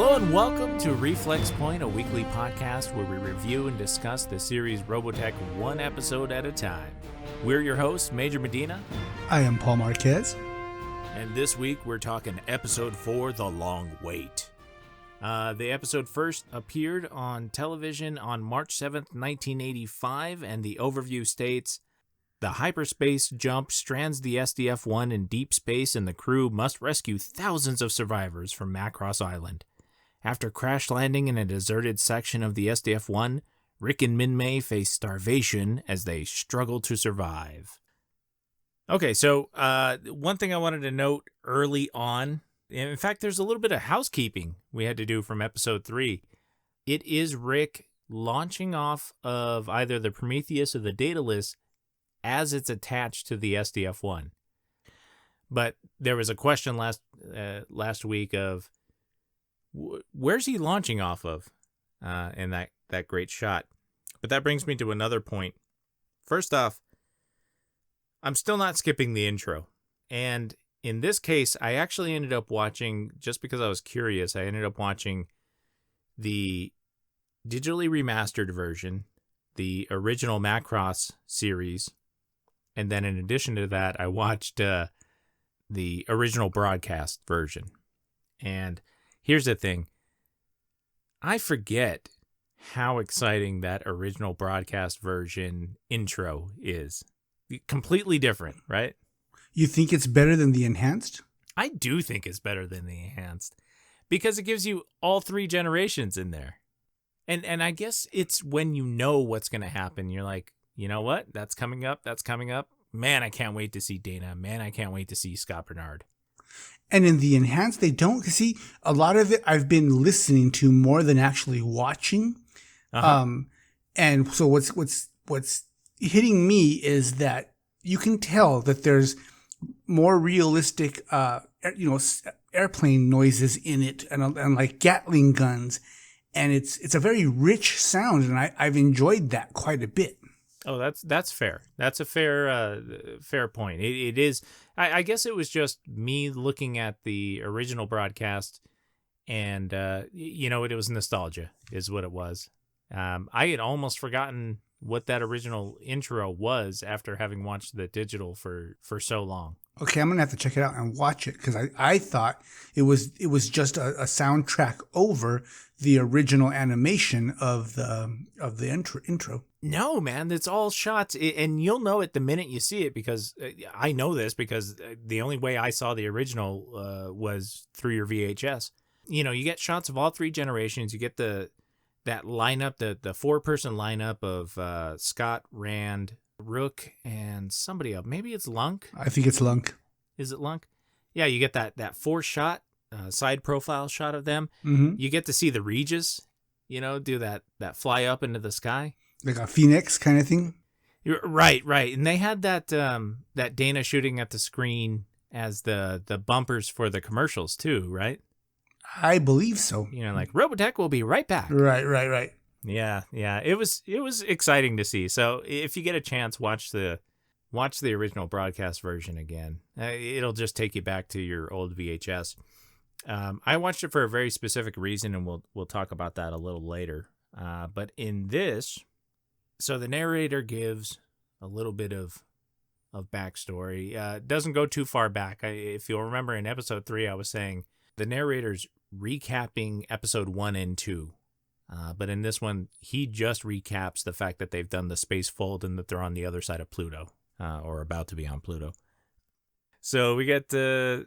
Hello and welcome to Reflex Point, a weekly podcast where we review and discuss the series Robotech one episode at a time. We're your hosts, Major Medina. I am Paul Marquez. And this week we're talking episode 4, The Long Wait. The episode first appeared on television on March 7th, 1985, and the overview states, the hyperspace jump strands the SDF-1 in deep space, and the crew must rescue thousands of survivors from Macross Island. After crash landing in a deserted section of the SDF-1, Rick and Minmay face starvation as they struggle to survive. Okay, so one thing I wanted to note early on, in fact, there's a little bit of housekeeping we had to do from episode 3. It is Rick launching off of either the Prometheus or the Daedalus as it's attached to the SDF-1. But there was a question last week of, where's he launching off of in that great shot? But that brings me to another point. First off, I'm still not skipping the intro. And in this case, I actually ended up watching, just because I was curious, I ended up watching the digitally remastered version, the original Macross series, and then in addition to that, I watched the original broadcast version. And here's the thing. I forget how exciting that original broadcast version intro is. Completely different, right? You think it's better than the enhanced? I do think it's better than the enhanced because it gives you all 3 generations in there. And I guess it's when you know what's going to happen. You're like, you know what? That's coming up. That's coming up. Man, I can't wait to see Dana. Man, I can't wait to see Scott Bernard. And in the enhanced, they don't. See, a lot of it I've been listening to more than actually watching. And so what's hitting me is that you can tell that there's more realistic, airplane noises in it, and like Gatling guns, and it's a very rich sound, and I've enjoyed that quite a bit. Oh, that's fair. That's a fair point. It is. I guess it was just me looking at the original broadcast, and it was nostalgia, is what it was. I had almost forgotten what that original intro was after having watched the digital for so long. Okay, I'm gonna have to check it out and watch it because I thought it was just a soundtrack over the original animation of the intro. No, man, it's all shots, and you'll know it the minute you see it because I know this because the only way I saw the original was through your VHS. You know, you get shots of all 3 generations. You get that lineup, the 4-person lineup of Scott, Rand, Rook, and somebody else. Maybe it's Lunk. I think it's Lunk. Is it Lunk? Yeah, you get that 4-shot side profile shot of them. Mm-hmm. You get to see the Regis, do that fly up into the sky. Like a phoenix kind of thing? Right. And they had that Dana shooting at the screen as the bumpers for the commercials too, right? I believe so. Like Robotech will be right back. Right. Yeah. It was exciting to see. So if you get a chance, watch the original broadcast version again. It'll just take you back to your old VHS. I watched it for a very specific reason, and we'll talk about that a little later. But in this, so the narrator gives a little bit of backstory. Doesn't go too far back. If you'll remember in episode 3, I was saying the narrator's recapping episode 1 and 2. But in this one, he just recaps the fact that they've done the space fold and that they're on the other side of Pluto, or about to be on Pluto. So we get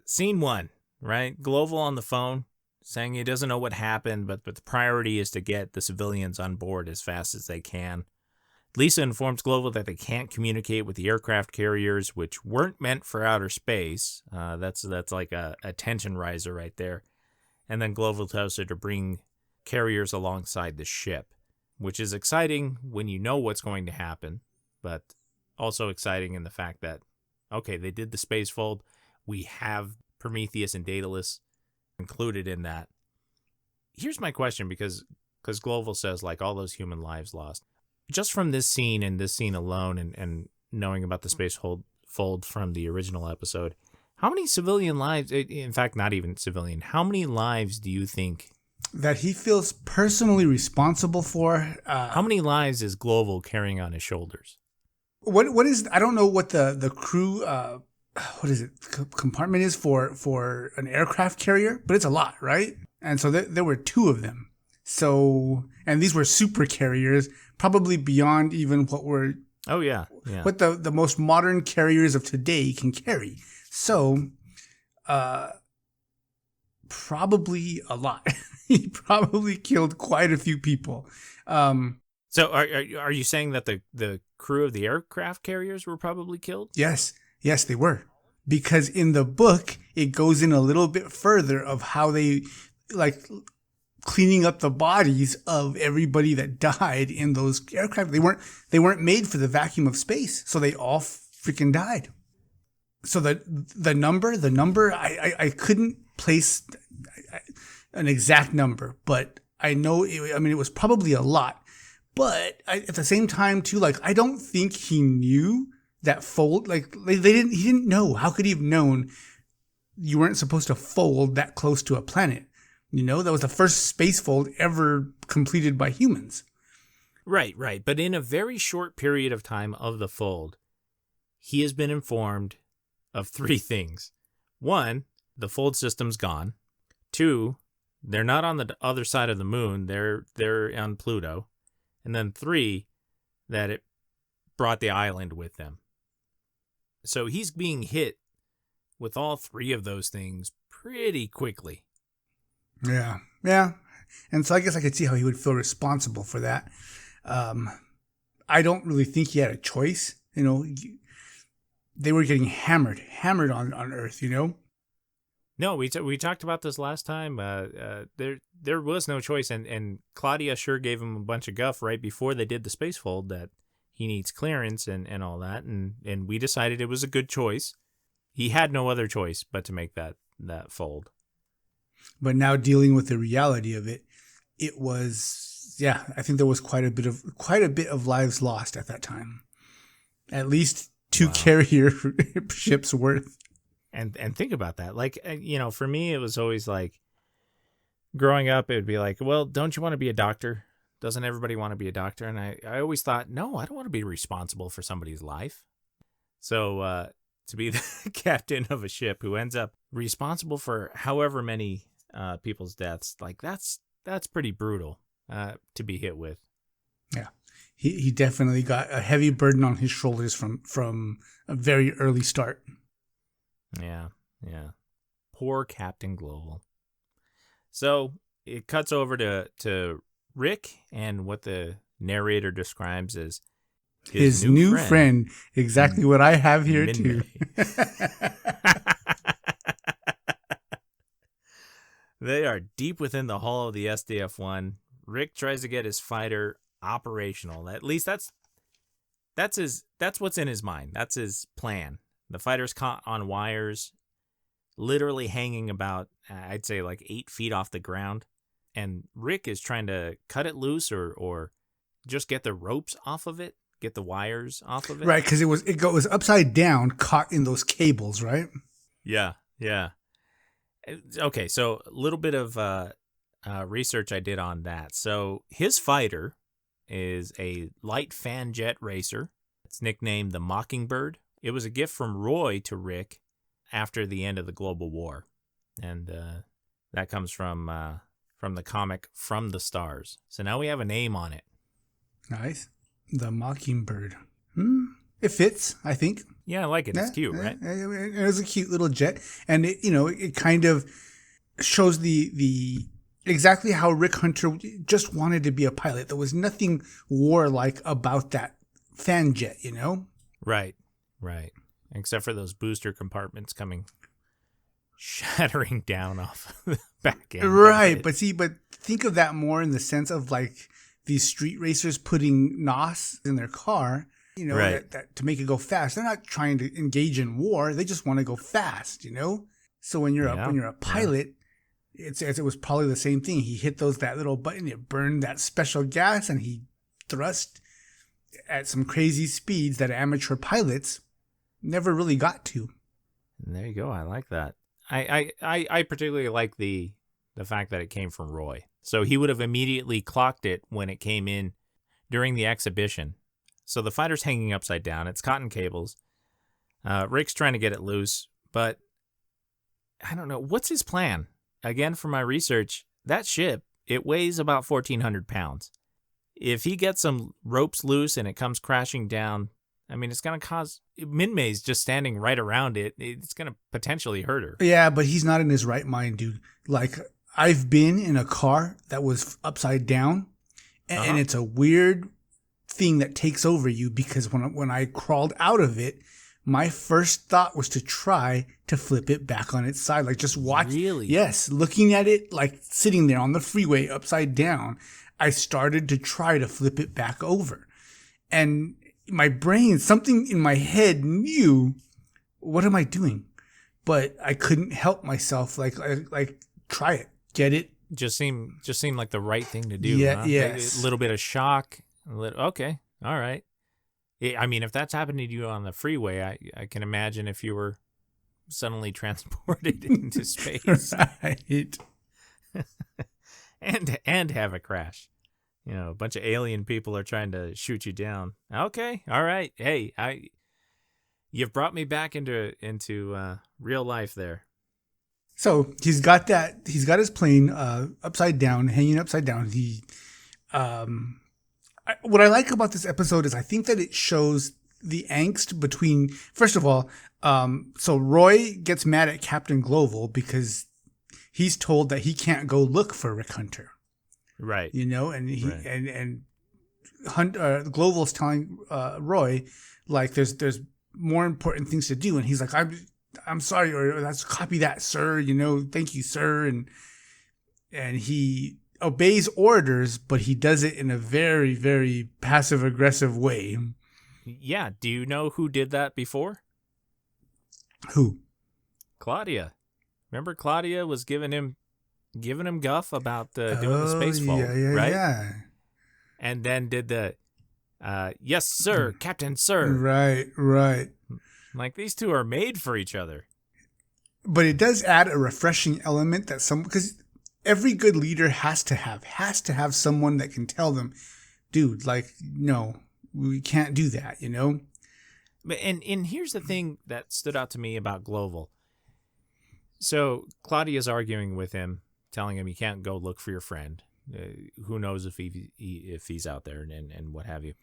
scene 1, right? Global on the phone saying he doesn't know what happened, but the priority is to get the civilians on board as fast as they can. Lisa informs Global that they can't communicate with the aircraft carriers, which weren't meant for outer space. That's like a tension riser right there. And then Global tells her to bring carriers alongside the ship, which is exciting when you know what's going to happen, but also exciting in the fact that, okay, they did the space fold. We have Prometheus and Daedalus included in that. Here's my question, because Global says, like, all those human lives lost. Just from this scene and this scene alone and knowing about the space fold from the original episode, how many civilian lives, in fact, not even civilian, how many lives do you think that he feels personally responsible for. How many lives is Global carrying on his shoulders? What is, I don't know what the crew what is it, compartment is for an aircraft carrier, but it's a lot, right? And so there were two of them. So, and these were super carriers, probably beyond even what were what the most modern carriers of today can carry. So, probably a lot. He probably killed quite a few people. So are you saying that the crew of the aircraft carriers were probably killed? Yes, they were. Because in the book, it goes in a little bit further of how they, like, cleaning up the bodies of everybody that died in those aircraft. They weren't made for the vacuum of space, so they all freaking died. So the number, I couldn't place an exact number, but I know it was probably a lot. But at the same time too, like, I don't think he knew that fold. Like, he didn't know. How could he have known you weren't supposed to fold that close to a planet? You know, that was the first space fold ever completed by humans. Right. But in a very short period of time of the fold, he has been informed of three things. One, the fold system's gone. Two, they're not on the other side of the moon. They're on Pluto. And then three, that it brought the island with them. So he's being hit with all three of those things pretty quickly. Yeah. And so I guess I could see how he would feel responsible for that. I don't really think he had a choice. You know, they were getting hammered on Earth, you know? No, we talked about this last time. There was no choice, and Claudia sure gave him a bunch of guff right before they did the space fold that he needs clearance and all that, and we decided it was a good choice. He had no other choice but to make that fold. But now dealing with the reality of it, it was, I think there was quite a bit of lives lost at that time. At least two carrier ships worth. And think about that. Like, you know, for me, it was always like, growing up, it would be like, well, don't you want to be a doctor? Doesn't everybody want to be a doctor? And I always thought, no, I don't want to be responsible for somebody's life. So to be the captain of a ship who ends up responsible for however many people's deaths, like, that's pretty brutal to be hit with. Yeah. He definitely got a heavy burden on his shoulders from a very early start. Yeah. Poor Captain Global. So it cuts over to Rick and what the narrator describes as his new friend. Exactly what I have here too. They are deep within the hull of the SDF-1. Rick tries to get his fighter operational. At least that's what's in his mind. That's his plan. The fighter's caught on wires, literally hanging about, I'd say, like 8 feet off the ground. And Rick is trying to cut it loose or just get the ropes off of it, get the wires off of it. Right, because it was upside down, caught in those cables, right? Yeah. Okay, so a little bit of research I did on that. So his fighter is a light fan jet racer. It's nicknamed the Mockingbird. It was a gift from Roy to Rick after the end of the Global War. And that comes from the comic From the Stars. So now we have a name on it. Nice. The Mockingbird. It fits, I think. Yeah, I like it. It's cute, right? It was a cute little jet. And it kind of shows the exactly how Rick Hunter just wanted to be a pilot. There was nothing warlike about that fan jet, you know? Right. Except for those booster compartments coming shattering down off the back end. Right, but think of that more in the sense of like these street racers putting NOS in their car, right. that to make it go fast. They're not trying to engage in war. They just want to go fast, So when you're a pilot, it was probably the same thing. He hit that little button, it burned that special gas, and he thrust at some crazy speeds that amateur pilots never really got to. There you go. I like that. I particularly like the fact that it came from Roy. So he would have immediately clocked it when it came in during the exhibition. So the fighter's hanging upside down. It's cotton cables. Rick's trying to get it loose, but I don't know. What's his plan? Again, for my research, that ship, it weighs about 1,400 pounds. If he gets some ropes loose and it comes crashing down, I mean, it's going to cause... Minmay's just standing right around it. It's going to potentially hurt her. Yeah, but he's not in his right mind, dude. Like, I've been in a car that was upside down, and it's a weird thing that takes over you, because when I crawled out of it, my first thought was to try to flip it back on its side. Like, just watch. Really? Yes. Looking at it, like sitting there on the freeway upside down, I started to try to flip it back over. And my brain, something in my head knew, what am I doing? But I couldn't help myself. Like try it. Get it? Just seemed like the right thing to do. Yeah, huh? yes. A little bit of shock. Okay. All right. I mean, if that's happened to you on the freeway, I can imagine if you were suddenly transported into space. Right. and have a crash. You know, a bunch of alien people are trying to shoot you down. Okay. All right. Hey, you've brought me back into real life there. So he's got his plane upside down, hanging upside down. What I like about this episode is I think that it shows the angst between, first of all, so Roy gets mad at Captain Global because he's told that he can't go look for Rick Hunter. Right. You know, and Global's telling Roy, like, there's more important things to do, and he's like, I'm sorry, or let's copy that, sir. You know, thank you, sir. And he obeys orders, but he does it in a very, very passive aggressive way. Yeah. Do you know who did that before? Who? Claudia. Remember, Claudia was giving him guff about doing the space vault, right? Yeah. And then did the, yes, sir, Captain, sir. Right. Like, these two are made for each other. But it does add a refreshing element that because every good leader has to have someone that can tell them, dude, like, no, we can't do that, you know? And here's the thing that stood out to me about Global. So Claudia's arguing with him, telling him you can't go look for your friend. Who knows if he's out there and what have you.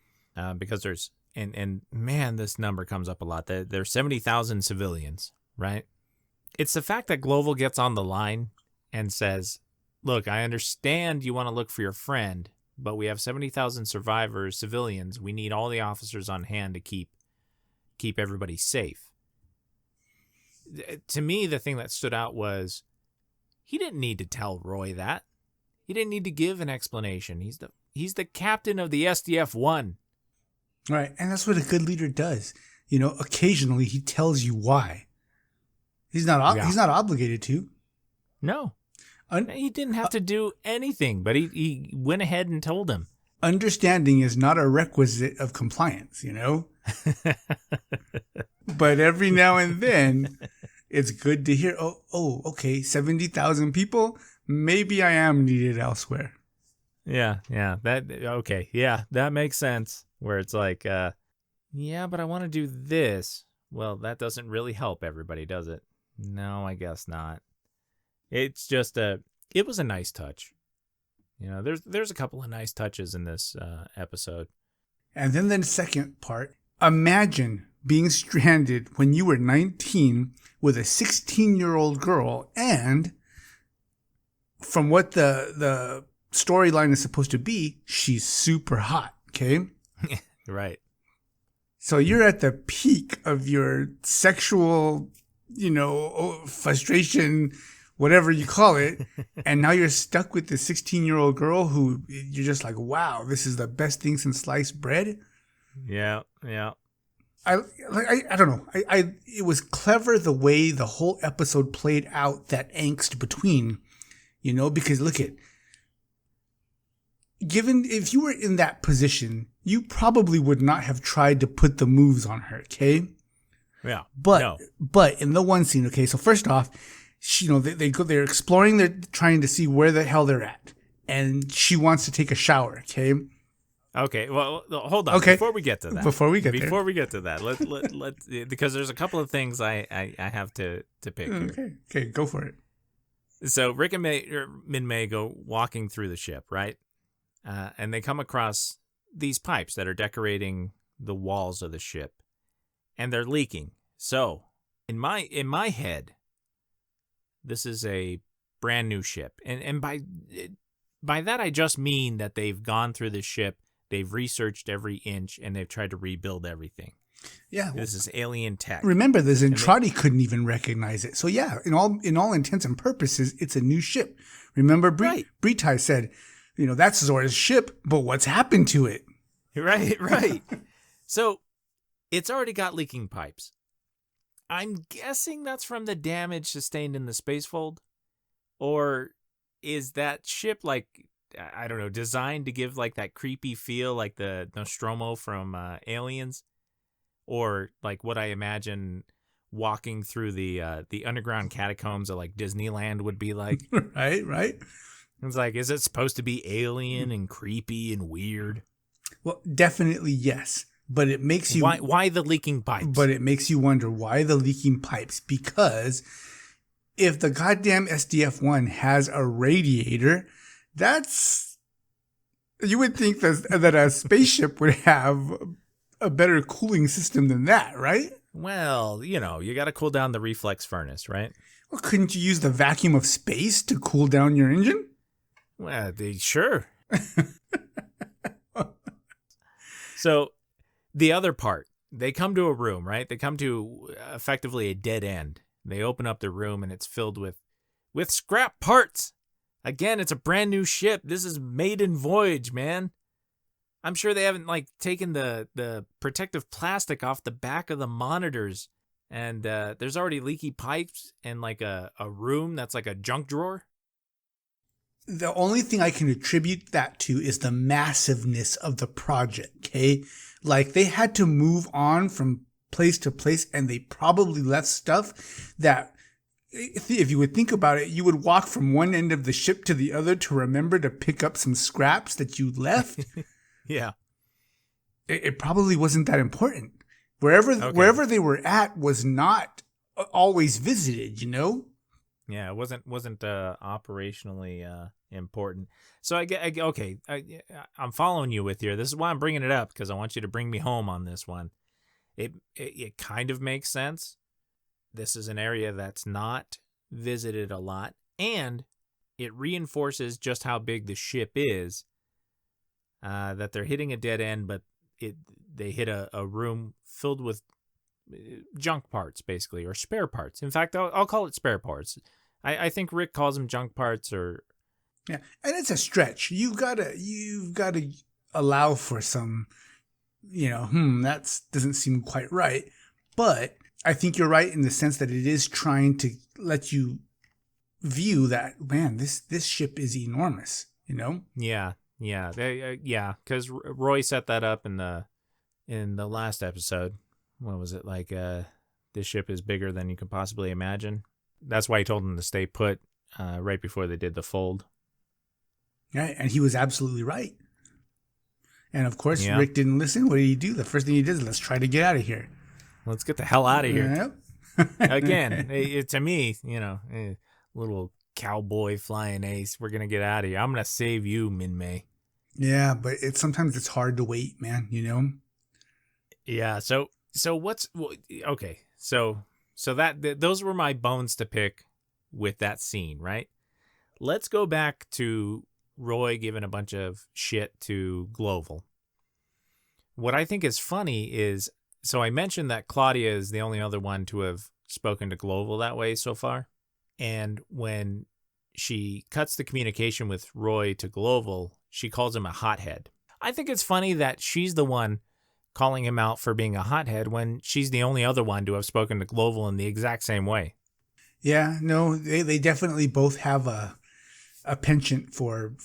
Because there's, and man, this number comes up a lot. There's 70,000 civilians, right? It's the fact that Global gets on the line and says, look, I understand you want to look for your friend, but we have 70,000 survivors, civilians. We need all the officers on hand to keep everybody safe. To me, the thing that stood out was he didn't need to tell Roy that. He didn't need to give an explanation. He's the captain of the SDF-1. Right, and that's what a good leader does. You know, occasionally he tells you why. He's not obligated to. No. He didn't have to do anything, but he went ahead and told him. Understanding is not a requisite of compliance, you know? But every now and then, it's good to hear, okay, 70,000 people, maybe I am needed elsewhere. Yeah, that makes sense. Where it's like, yeah, but I want to do this. Well, that doesn't really help everybody, does it? No, I guess not. It's just it was a nice touch. You know, there's a couple of nice touches in this episode. And then the second part, imagine being stranded when you were 19 with a 16-year-old girl, and from what the storyline is supposed to be, she's super hot, okay? Right. So you're at the peak of your sexual, frustration, whatever you call it. And now you're stuck with this 16-year-old girl who you're just like, wow, this is the best thing since sliced bread. Yeah. I don't know. It was clever the way the whole episode played out, that angst between, because look at, given if you were in that position, you probably would not have tried to put the moves on her, okay? Yeah. But in the one scene, okay, so first off, they're exploring, they're trying to see where the hell they're at. and she wants to take a shower. Okay. Okay, well, hold on. Okay. Before we get to that, let because there's a couple of things I have to pick here. Okay, go for it. So Rick and Minmay go walking through the ship, right? And they come across these pipes that are decorating the walls of the ship, and they're leaking. So in my head, this is a brand new ship, and by that I just mean that they've gone through the ship. They've researched every inch, and they've tried to rebuild everything. Yeah, this is alien tech. Remember, the Zentradi couldn't even recognize it. So yeah, in all intents and purposes, it's a new ship. Remember, Britai said, that's Zora's ship, but what's happened to it? Right. So it's already got leaking pipes. I'm guessing that's from the damage sustained in the spacefold, or is that ship like, I don't know, designed to give like that creepy feel like the Nostromo from Aliens, or like what I imagine walking through the underground catacombs of like Disneyland would be like. Right. It's like, is it supposed to be alien and creepy and weird? Well, definitely yes, but it makes you why the leaking pipes? But it makes you wonder why the leaking pipes, because if the goddamn SDF-1 has a radiator, you would think that a spaceship would have a better cooling system than that, right? Well, you got to cool down the reflex furnace, right? Well, couldn't you use the vacuum of space to cool down your engine? Well, sure. So the other part, they come to a room, right? They come to effectively a dead end. They open up the room, and it's filled with scrap parts. Again, it's a brand new ship. This is maiden voyage, man. I'm sure they haven't taken the protective plastic off the back of the monitors, and there's already leaky pipes and like a room that's like a junk drawer. The only thing I can attribute that to is the massiveness of the project. Okay, like they had to move on from place to place, and they probably left stuff that, if you would think about it, you would walk from one end of the ship to the other to remember to pick up some scraps that you left. Yeah. It probably wasn't that important. Wherever they were at was not always visited, Yeah, it wasn't operationally important. So I'm following you with here. This is why I'm bringing it up, because I want you to bring me home on this one. It kind of makes sense. This is an area that's not visited a lot, and it reinforces just how big the ship is, that they're hitting a dead end, but they hit a room filled with junk parts, basically, or spare parts. In fact, I'll call it spare parts. I think Rick calls them junk parts, or... Yeah, and it's a stretch. You've got to allow for some, that doesn't seem quite right, but... I think you're right in the sense that it is trying to let you view that, man, this ship is enormous, Yeah. Because Roy set that up in the last episode. What was it like? This ship is bigger than you could possibly imagine. That's why he told them to stay put right before they did the fold. Right, and he was absolutely right. And of course, Rick didn't listen. What did he do? The first thing he did is, let's try to get out of here. Let's get the hell out of here. Yep. Again, to me, little cowboy flying ace, we're going to get out of here. I'm going to save you, Minmay. Yeah, but sometimes it's hard to wait, man, Yeah, so what's... Okay, so that those were my bones to pick with that scene, right? Let's go back to Roy giving a bunch of shit to Global. What I think is funny is... So I mentioned that Claudia is the only other one to have spoken to Global that way so far. And when she cuts the communication with Roy to Global, she calls him a hothead. I think it's funny that she's the one calling him out for being a hothead when she's the only other one to have spoken to Global in the exact same way. Yeah, no, they definitely both have a penchant for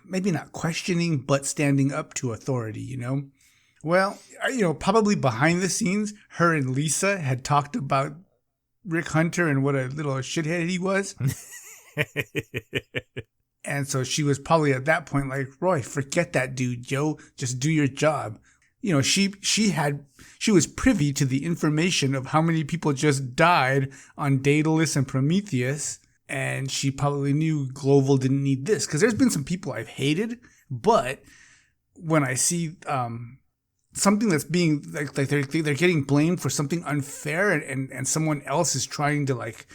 maybe not questioning, but standing up to authority, Well, probably behind the scenes, her and Lisa had talked about Rick Hunter and what a little shithead he was. And so she was probably at that point like, Roy, forget that dude, yo. Just do your job. You know, she was privy to the information of how many people just died on Daedalus and Prometheus. And she probably knew Global didn't need this. Because there's been some people I've hated. But when I see something that's being, like they're getting blamed for something unfair and someone else is trying to, like,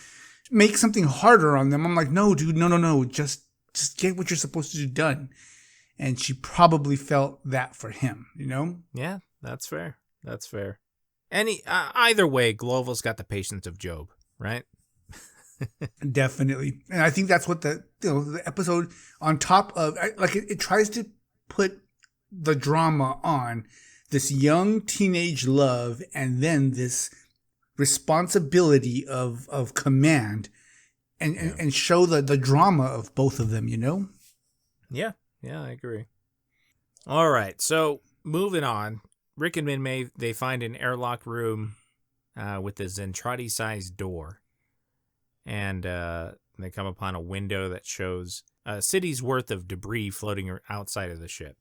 make something harder on them, I'm like, no, dude, no. Just get what you're supposed to do done. And she probably felt that for him, you know? Yeah, that's fair. That's fair. Either way, Gloval's got the patience of Job, right? Definitely. And I think that's what the episode on top of, it tries to put the drama on this young teenage love and then this responsibility of command and show the drama of both of them, you know? Yeah, I agree. All right, so moving on. Rick and Minmay, they find an airlock room with a Zentradi-sized door. And they come upon a window that shows a city's worth of debris floating outside of the ship,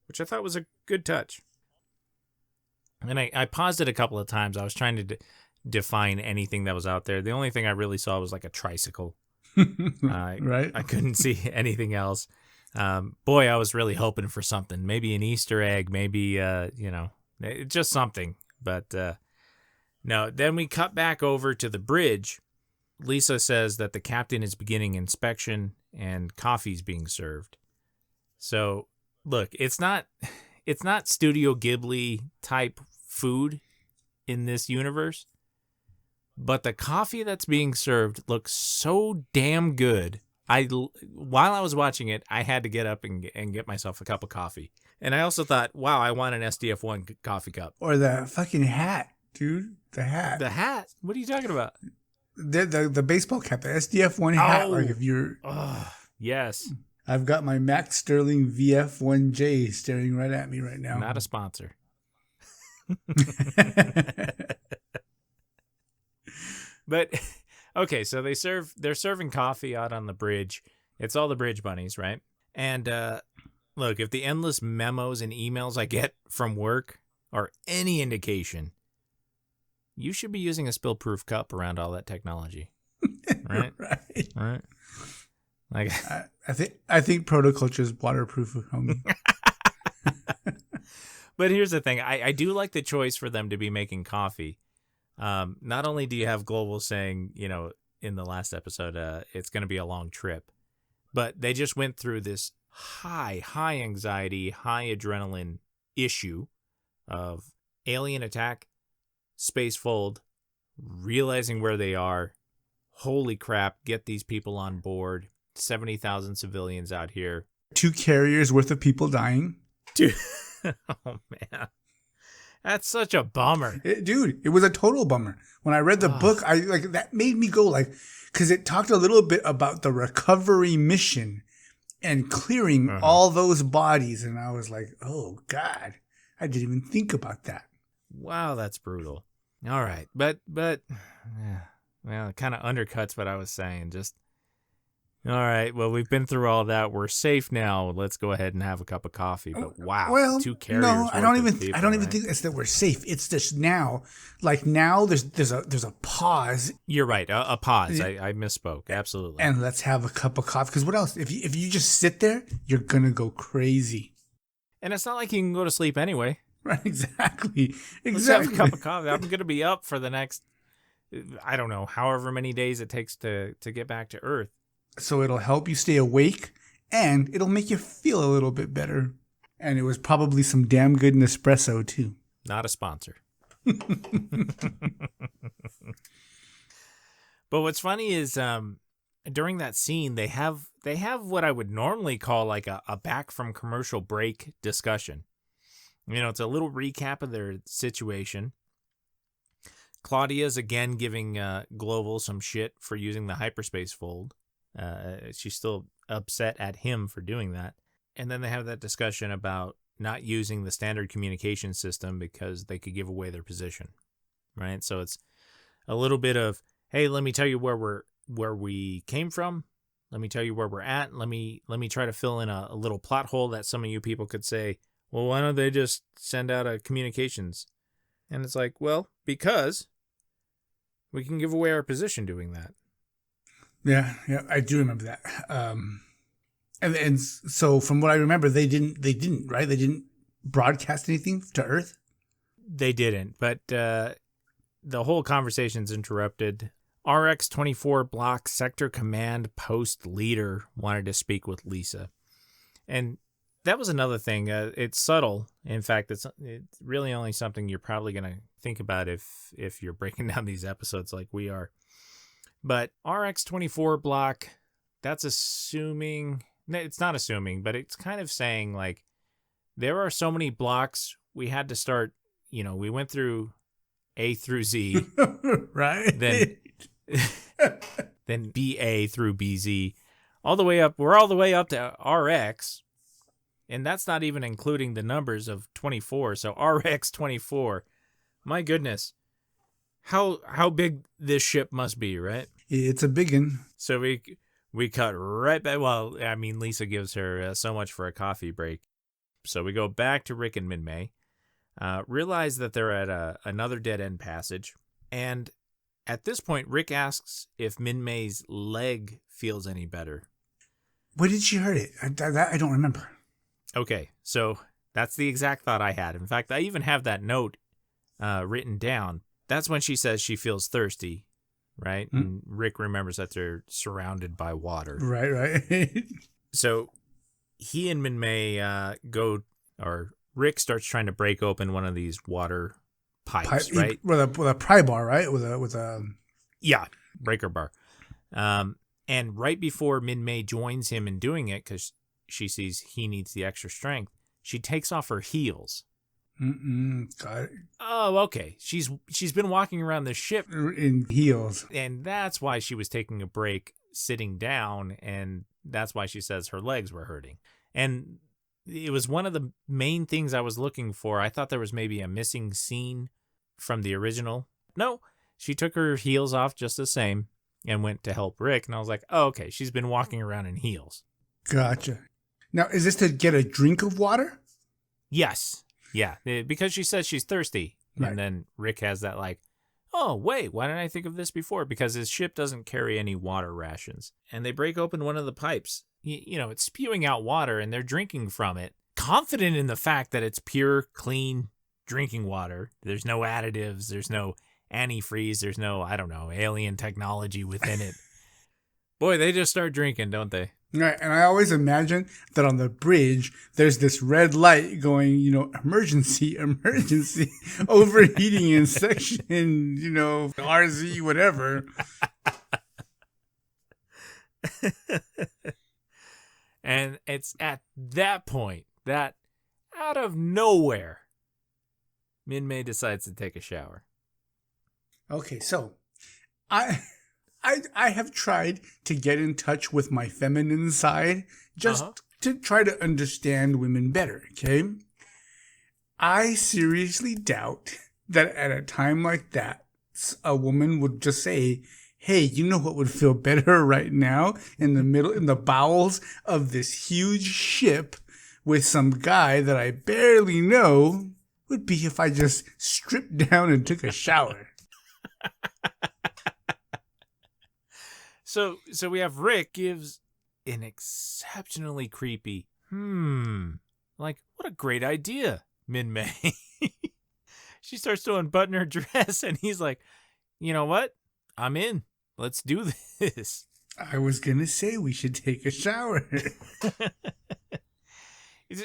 which I thought was a good touch. And I paused it a couple of times. I was trying to define anything that was out there. The only thing I really saw was like a tricycle. Right. I couldn't see anything else. Boy, I was really hoping for something. Maybe an Easter egg. Maybe, just something. But no, then we cut back over to the bridge. Lisa says that the captain is beginning inspection and coffee's being served. So, look, it's not Studio Ghibli type food in this universe, but the coffee that's being served looks so damn good. While I was watching it, I had to get up and get myself a cup of coffee. And I also thought, wow, I want an SDF1 coffee cup. Or the fucking hat, dude. The hat. The hat? What are you talking about? The baseball cap, the SDF1 hat. Oh. Like if you're... Yes. I've got my Max Sterling VF1J staring right at me right now. Not a sponsor. But, okay, so they're serving coffee out on the bridge. It's all the bridge bunnies, right? And look, if the endless memos and emails I get from work are any indication, you should be using a spill-proof cup around all that technology, right? Right. Like, I think Protoculture is waterproof, homie. But here's the thing: I do like the choice for them to be making coffee. Not only do you have Global saying, in the last episode, it's going to be a long trip, but they just went through this high anxiety, high adrenaline issue of alien attack, space fold, realizing where they are. Holy crap, get these people on board. 70,000 civilians out here. 2 carriers worth of people dying. Dude, oh man. That's such a bummer. It was a total bummer. When I read the book, that made me go because it talked a little bit about the recovery mission and clearing all those bodies. And I was like, oh God, I didn't even think about that. Wow, that's brutal. All right. But yeah, well, it kind of undercuts what I was saying. Just, all right, well, we've been through all that. We're safe now. Let's go ahead and have a cup of coffee. But wow, well, 2 carriers. No, I don't even right? think it's that we're safe. It's just now, now there's a pause. You're right, a pause. I misspoke. Absolutely. And let's have a cup of coffee. Because what else? If you just sit there, you're gonna go crazy. And it's not like you can go to sleep anyway. Right? Exactly. Let's have a cup of coffee. I'm gonna be up for the next, I don't know, however many days it takes to get back to Earth. So it'll help you stay awake, and it'll make you feel a little bit better. And it was probably some damn good Nespresso, too. Not a sponsor. But what's funny is during that scene, they have what I would normally call like a back from commercial break discussion. It's a little recap of their situation. Claudia's again giving Global some shit for using the hyperspace fold. She's still upset at him for doing that. And then they have that discussion about not using the standard communication system because they could give away their position, right? So it's a little bit of, hey, let me tell you where we came from, Let me tell you where we're at. Let me try to fill in a little plot hole that some of you people could say, well, why don't they just send out a communications? And it's like, well, because we can give away our position doing that. Yeah, I do remember that. And so from what I remember, they didn't, right? They didn't broadcast anything to Earth? They didn't, but the whole conversation's interrupted. RX-24 Block Sector Command Post Leader wanted to speak with Lisa. And that was another thing. It's subtle. In fact, it's really only something you're probably going to think about if you're breaking down these episodes like we are. But RX-24 Block, that's assuming... It's not assuming, but it's kind of saying, like, there are so many blocks, we had to start, we went through A through Z. Right. Then BA through BZ. All the way up, we're all the way up to RX. And that's not even including the numbers of 24. So RX-24. My goodness. How big this ship must be, right? It's a biggin. So we cut right back. Well, I mean, Lisa gives her so much for a coffee break. So we go back to Rick and Minmay. Realize that they're at another dead-end passage. And at this point, Rick asks if Minmay's leg feels any better. Where did she hurt it? I don't remember. Okay, so that's the exact thought I had. In fact, I even have that note written down. That's when she says she feels thirsty, right? Mm. And Rick remembers that they're surrounded by water. Right. So he and Minmay Rick starts trying to break open one of these water pipes, right? With a pry bar, right? With a breaker bar. And right before Minmay joins him in doing it, because she sees he needs the extra strength, she takes off her heels. Got it. Oh, okay. She's been walking around the ship in heels, and that's why she was taking a break, sitting down, and that's why she says her legs were hurting. And it was one of the main things I was looking for. I thought there was maybe a missing scene from the original. No, she took her heels off just the same and went to help Rick. And I was like, oh, okay, she's been walking around in heels. Gotcha. Now, is this to get a drink of water? Yes. Yeah, because she says she's thirsty. Right. And then Rick has that like, oh, wait, why didn't I think of this before? Because his ship doesn't carry any water rations. And they break open one of the pipes. It's spewing out water, and they're drinking from it, confident in the fact that it's pure, clean drinking water. There's no additives. There's no antifreeze. There's no, alien technology within it. Boy, they just start drinking, don't they? Right, and I always imagine that on the bridge, there's this red light going, emergency, overheating in section, RZ, whatever. And it's at that point that, out of nowhere, Minmay decides to take a shower. Okay, so I have tried to get in touch with my feminine side just to try to understand women better, okay? I seriously doubt that at a time like that, a woman would just say, hey, you know what would feel better right now in the bowels of this huge ship with some guy that I barely know would be if I just stripped down and took a shower. So we have Rick gives an exceptionally creepy, like, what a great idea, Minmay. She starts to unbutton her dress, and he's like, you know what? I'm in. Let's do this. I was going to say we should take a shower.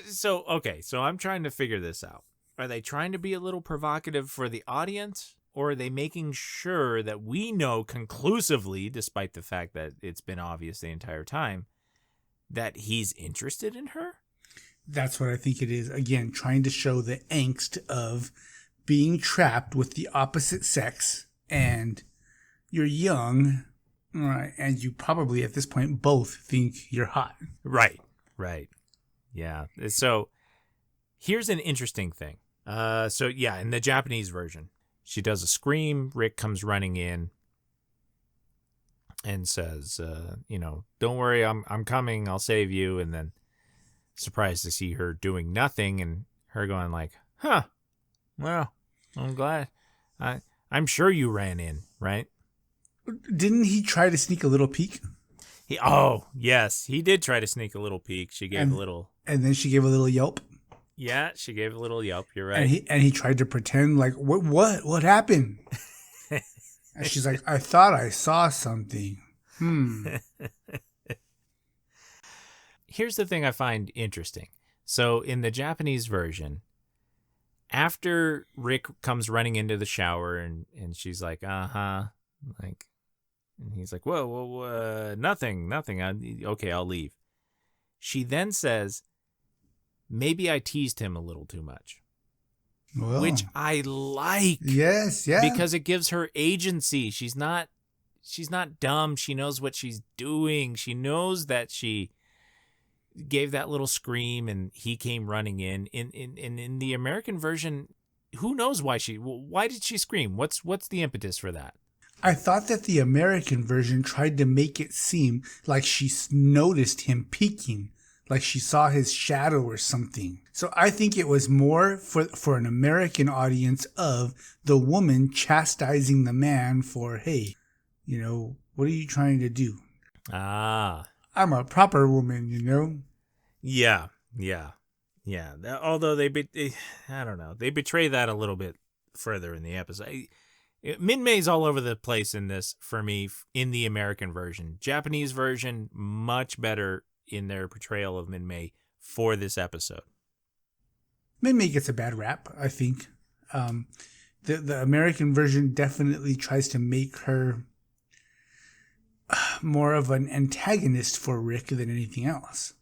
So I'm trying to figure this out. Are they trying to be a little provocative for the audience? Or are they making sure that we know conclusively, despite the fact that it's been obvious the entire time, that he's interested in her? That's what I think it is. Again, trying to show the angst of being trapped with the opposite sex, and you're young, right? And you probably at this point both think you're hot. Right. Yeah. So here's an interesting thing. In the Japanese version, she does a scream. Rick comes running in. and says, don't worry, I'm coming, I'll save you. And then surprised to see her doing nothing and her going like, huh, well, I'm glad. I'm sure you ran in, right? Didn't he try to sneak a little peek? Yes, he did try to sneak a little peek. She gave a little. And then she gave a little yelp. Yeah, she gave a little yelp. You're right. And he tried to pretend like, what happened? And she's like, I thought I saw something. Here's the thing I find interesting. So in the Japanese version, after Rick comes running into the shower and she's like, like, and he's like, whoa, nothing. Okay, I'll leave. She then says, maybe I teased him a little too much. Well, which I like. Yes, yeah. Because it gives her agency. She's not dumb. She knows what she's doing. She knows that she gave that little scream and he came running in. In the American version, who knows why did she scream? What's the impetus for that? I thought that the American version tried to make it seem like she noticed him peeking, like she saw his shadow or something. So I think it was more for an American audience of the woman chastising the man for, hey, what are you trying to do? I'm a proper woman, Yeah. Although I don't know, they betray that a little bit further in the episode. Minmay's all over the place in this for me in the American version. Japanese version, much better in their portrayal of Minmay for this episode. Minmay gets a bad rap, I think. The American version definitely tries to make her more of an antagonist for Rick than anything else.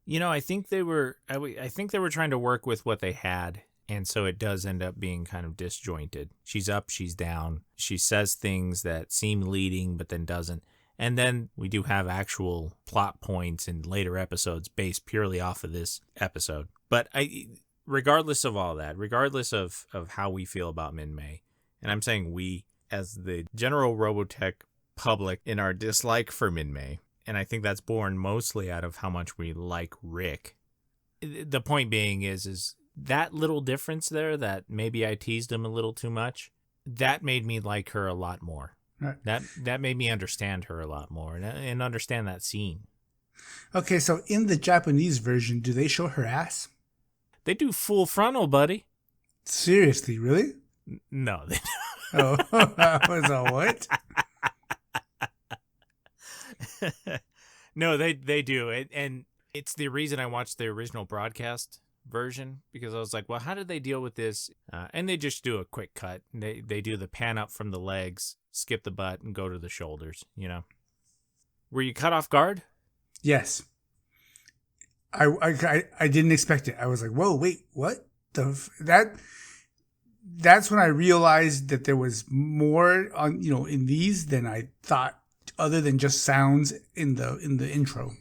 I think they were trying to work with what they had. And so it does end up being kind of disjointed. She's up, she's down. She says things that seem leading, but then doesn't. And then we do have actual plot points in later episodes based purely off of this episode. But regardless of all that, regardless of how we feel about Minmay, and I'm saying we as the general Robotech public in our dislike for Minmay, and I think that's born mostly out of how much we like Rick. The point being is that little difference there, that maybe I teased him a little too much, that made me like her a lot more. Right. That made me understand her a lot more and understand that scene. Okay, so in the Japanese version, do they show her ass? They do full frontal, buddy. Seriously, really? No, they don't. Oh, that was a what? No, they do. And it's the reason I watched the original broadcast version, because I was like, well, how did they deal with this? And they just do a quick cut. They do the pan up from the legs, skip the butt, and go to the shoulders, Were you caught off guard? Yes. I didn't expect it. I was like, whoa, wait, what? That's when I realized that there was more on, in these than I thought, other than just sounds in the intro.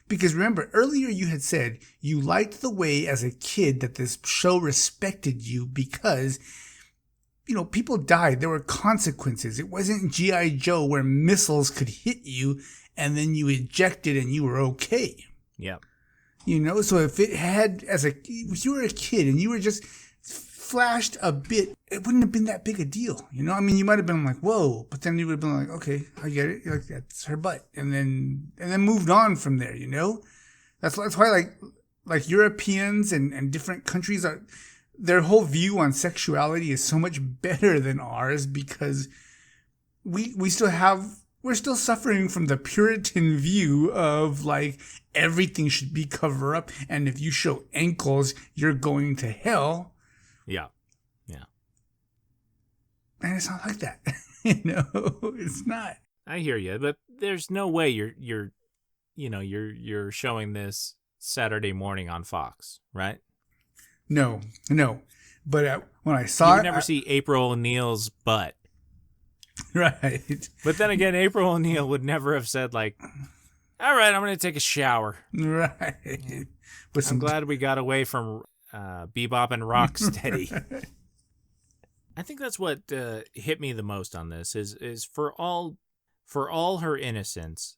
Because remember, earlier you had said you liked the way as a kid that this show respected you because, people died. There were consequences. It wasn't G.I. Joe where missiles could hit you and then you ejected and you were okay. Yeah. So if you were a kid and you were just flashed a bit, it wouldn't have been that big a deal. You might have been like, whoa, but then you would have been like, okay, I get it. Like, that's her butt. And then moved on from there, That's why like Europeans and different countries their whole view on sexuality is so much better than ours because we're still suffering from the Puritan view of like everything should be covered up. And if you show ankles, you're going to hell. Yeah. And it's not like that. It's not. I hear you, but there's no way you're showing this Saturday morning on Fox, right? No. But when I saw you would never see April O'Neil's butt. Right. But then again, April O'Neil would never have said like, all right, I'm going to take a shower. Right. I'm glad we got away from Bebop and Rocksteady. Right. I think that's what hit me the most on this is for all for all her innocence,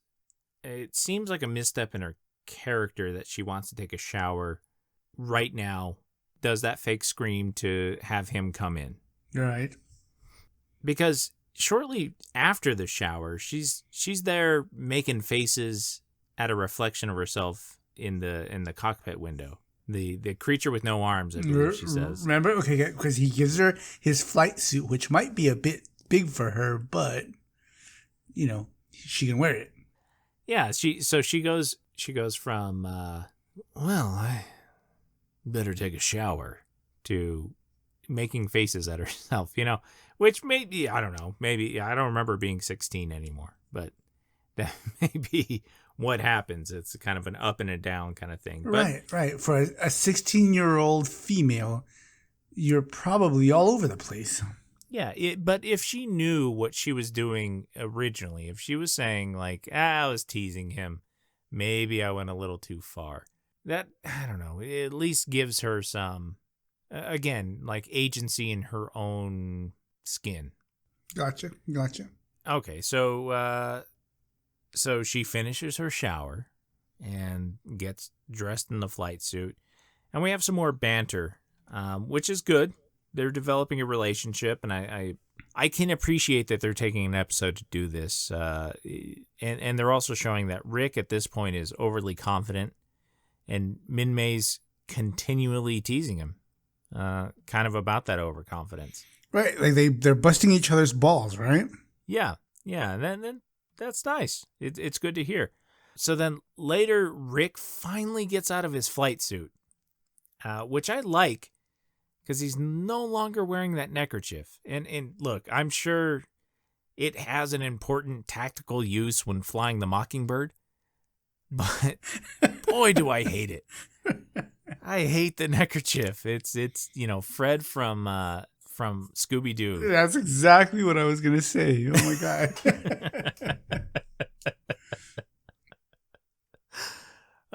it seems like a misstep in her character that she wants to take a shower right now, does that fake scream to have him come in. Right. Because shortly after the shower, she's there making faces at a reflection of herself in the cockpit window. The creature with no arms, I believe she says. Remember? Okay, because he gives her his flight suit, which might be a bit big for her, but, you know, she can wear it. Yeah, she goes from, well, I better take a shower, to making faces at herself, you know, which maybe, I don't know, maybe, I don't remember being 16 anymore, but that may be what happens. It's kind of an up and a down kind of thing. But, right. For a 16-year-old female, you're probably all over the place. Yeah, but if she knew what she was doing originally, if she was saying, like, I was teasing him, maybe I went a little too far. That, I don't know, it at least gives her some, again, like agency in her own skin. Gotcha. Okay, so she finishes her shower and gets dressed in the flight suit. And we have some more banter, which is good. They're developing a relationship, and I can appreciate that they're taking an episode to do this. And they're also showing that Rick at this point is overly confident, and Minmay's continually teasing him, kind of about that overconfidence. Right, like they're busting each other's balls, right? Yeah, and then that's nice. It's good to hear. So then later, Rick finally gets out of his flight suit, which I like, because he's no longer wearing that neckerchief. And look, I'm sure it has an important tactical use when flying the Mockingbird, but boy, do I hate it. I hate the neckerchief. It's Fred from Scooby-Doo. That's exactly what I was going to say. Oh, my God.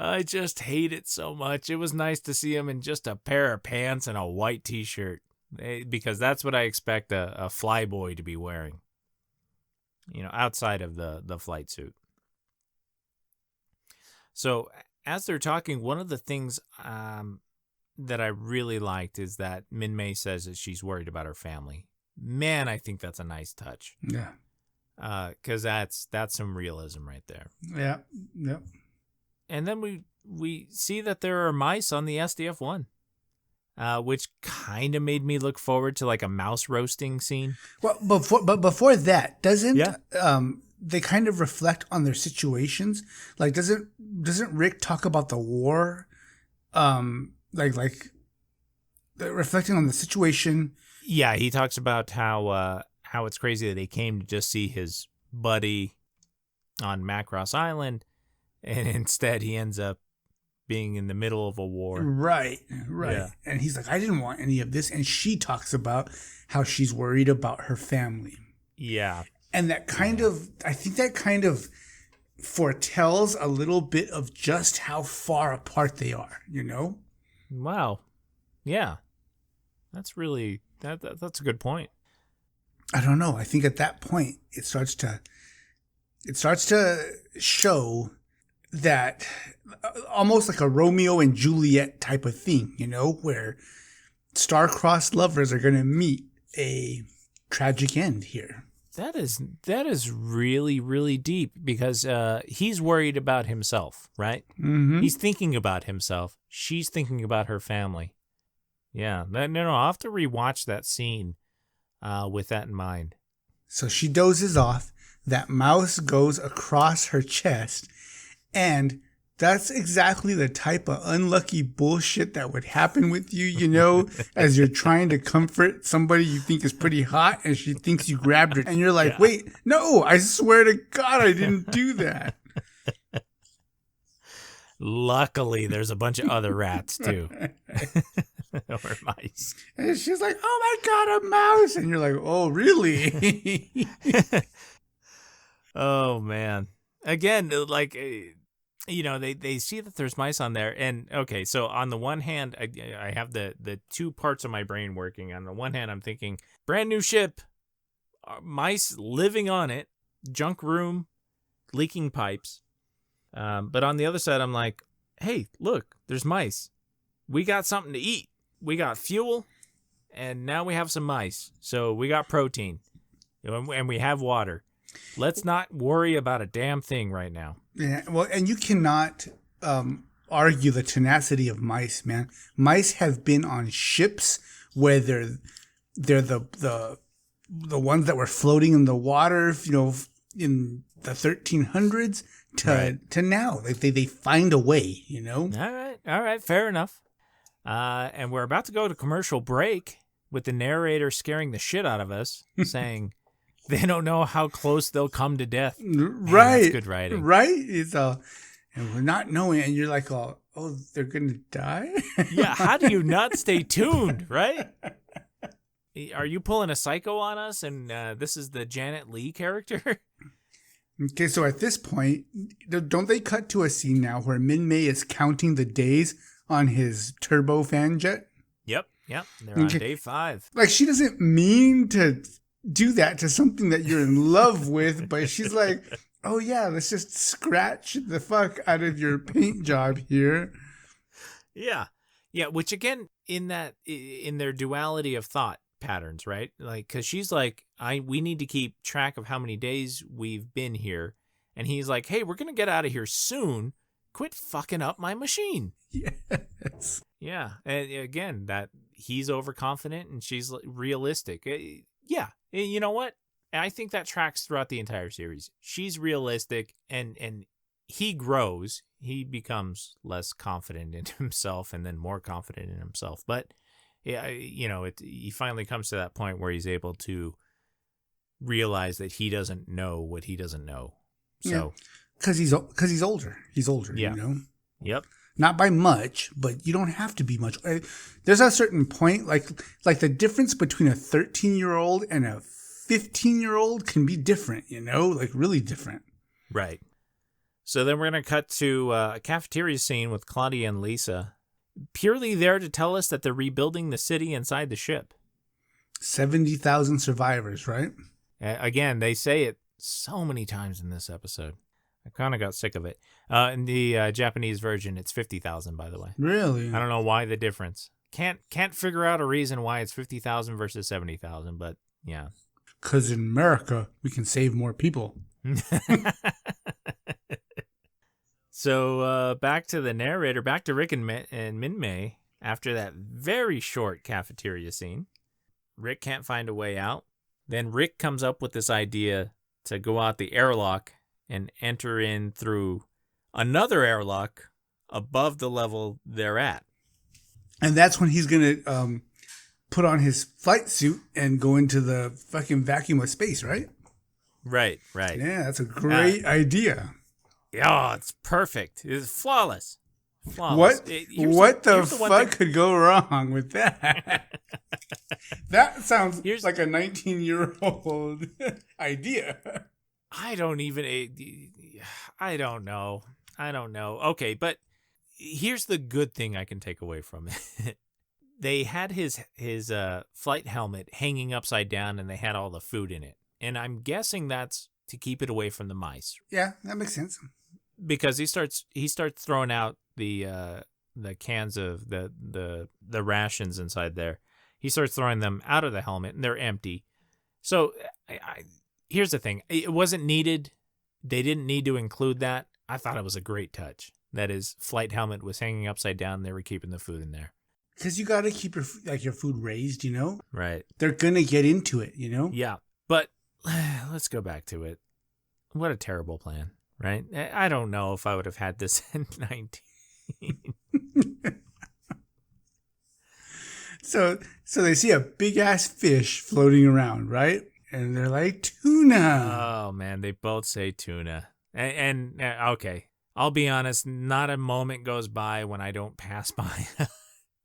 I just hate it so much. It was nice to see him in just a pair of pants and a white T-shirt, because that's what I expect a flyboy to be wearing, outside of the flight suit. So as they're talking, one of the things that I really liked is that Minmay says that she's worried about her family. Man, I think that's a nice touch. Yeah. Because that's some realism right there. Yeah. Yep. And then we see that there are mice on the SDF-1, which kind of made me look forward to like a mouse roasting scene. Well, before that, doesn't they kind of reflect on their situations? Like, doesn't Rick talk about the war? Like reflecting on the situation. Yeah, he talks about how it's crazy that he came to just see his buddy on Macross Island, and instead he ends up being in the middle of a war. Right. Yeah. And he's like, I didn't want any of this. And she talks about how she's worried about her family. Yeah. And that kind of, I think that kind of foretells a little bit of just how far apart they are, Wow. Yeah. That's really, that's a good point. I don't know. I think at that point it starts to show that almost like a Romeo and Juliet type of thing, where star-crossed lovers are going to meet a tragic end here. That is really, really deep, because he's worried about himself, right? Mm-hmm. He's thinking about himself. She's thinking about her family. Yeah. No, I'll have to rewatch that scene with that in mind. So she dozes off. That mouse goes across her chest. And that's exactly the type of unlucky bullshit that would happen with you, as you're trying to comfort somebody you think is pretty hot and she thinks you grabbed her. And you're like, wait, no, I swear to God, I didn't do that. Luckily, there's a bunch of other rats, too. Or mice. And she's like, oh my God, a mouse. And you're like, oh, really? Oh, man. Again, like, they see that there's mice on there. And, okay, so on the one hand, I have the two parts of my brain working. On the one hand, I'm thinking, brand new ship, mice living on it. junk room, leaking pipes. But on the other side, I'm like, hey, look, there's mice. We got something to eat. We got fuel, and now we have some mice. So we got protein, and we have water. Let's not worry about a damn thing right now. Yeah, well, and you cannot argue the tenacity of mice, man. Mice have been on ships where they're the ones that were floating in the water, in the 1300s to now. They find a way, All right, fair enough. And we're about to go to commercial break with the narrator scaring the shit out of us, saying they don't know how close they'll come to death. Man, right. That's good writing. Right? It's and we're not knowing, and you're like, oh, they're going to die? Yeah, how do you not stay tuned, right? Are you pulling a Psycho on us, and this is the Janet Leigh character? Okay, so at this point, don't they cut to a scene now where Minmay is counting the days on his turbofan jet? Yep. They're on day 5. Like, she doesn't mean to do that to something that you're in love with, but she's like, oh yeah, let's just scratch the fuck out of your paint job here. Yeah, which again, in their duality of thought patterns, right? Like, because she's like, we need to keep track of how many days we've been here, and he's like, hey, we're gonna get out of here soon. Quit fucking up my machine. Yes. Yeah, and again, that he's overconfident and she's realistic. Yeah, you know what? I think that tracks throughout the entire series. She's realistic, and he grows. He becomes less confident in himself, and then more confident in himself. But yeah, he finally comes to that point where he's able to realize that he doesn't know what he doesn't know. So, because he's older. He's older. Yeah. Yep. Not by much, but you don't have to be much. There's a certain point, like the difference between a 13-year-old and a 15-year-old can be different, like really different. Right. So then we're going to cut to a cafeteria scene with Claudia and Lisa, purely there to tell us that they're rebuilding the city inside the ship. 70,000 survivors, right? Again, they say it so many times in this episode. I kind of got sick of it. In the Japanese version, it's 50,000, by the way. Really? I don't know why the difference. Can't figure out a reason why it's 50,000 versus 70,000, but yeah. Because in America, we can save more people. So back to the narrator, back to Rick and Minmay after that very short cafeteria scene. Rick can't find a way out. Then Rick comes up with this idea to go out the airlock and enter in through another airlock above the level they're at. And that's when he's going to put on his flight suit and go into the fucking vacuum of space, right? Right. Yeah, that's a great idea. Yeah, it's perfect. It's flawless. What the fuck could go wrong with that? That sounds like a 19-year-old idea. I don't know. Okay, but here's the good thing I can take away from it. They had his flight helmet hanging upside down, and they had all the food in it. And I'm guessing that's to keep it away from the mice. Yeah, that makes sense. Because he starts throwing out the cans of the rations inside there. He starts throwing them out of the helmet, and they're empty. So here's the thing. It wasn't needed. They didn't need to include that. I thought it was a great touch. That his flight helmet was hanging upside down, and they were keeping the food in there. Because you got to keep your food raised, Right. They're going to get into it, Yeah. But let's go back to it. What a terrible plan, right? I don't know if I would have had this in 19. So they see a big-ass fish floating around, right? And they're like, tuna. Oh, man, they both say tuna. And okay, I'll be honest, not a moment goes by when I don't pass by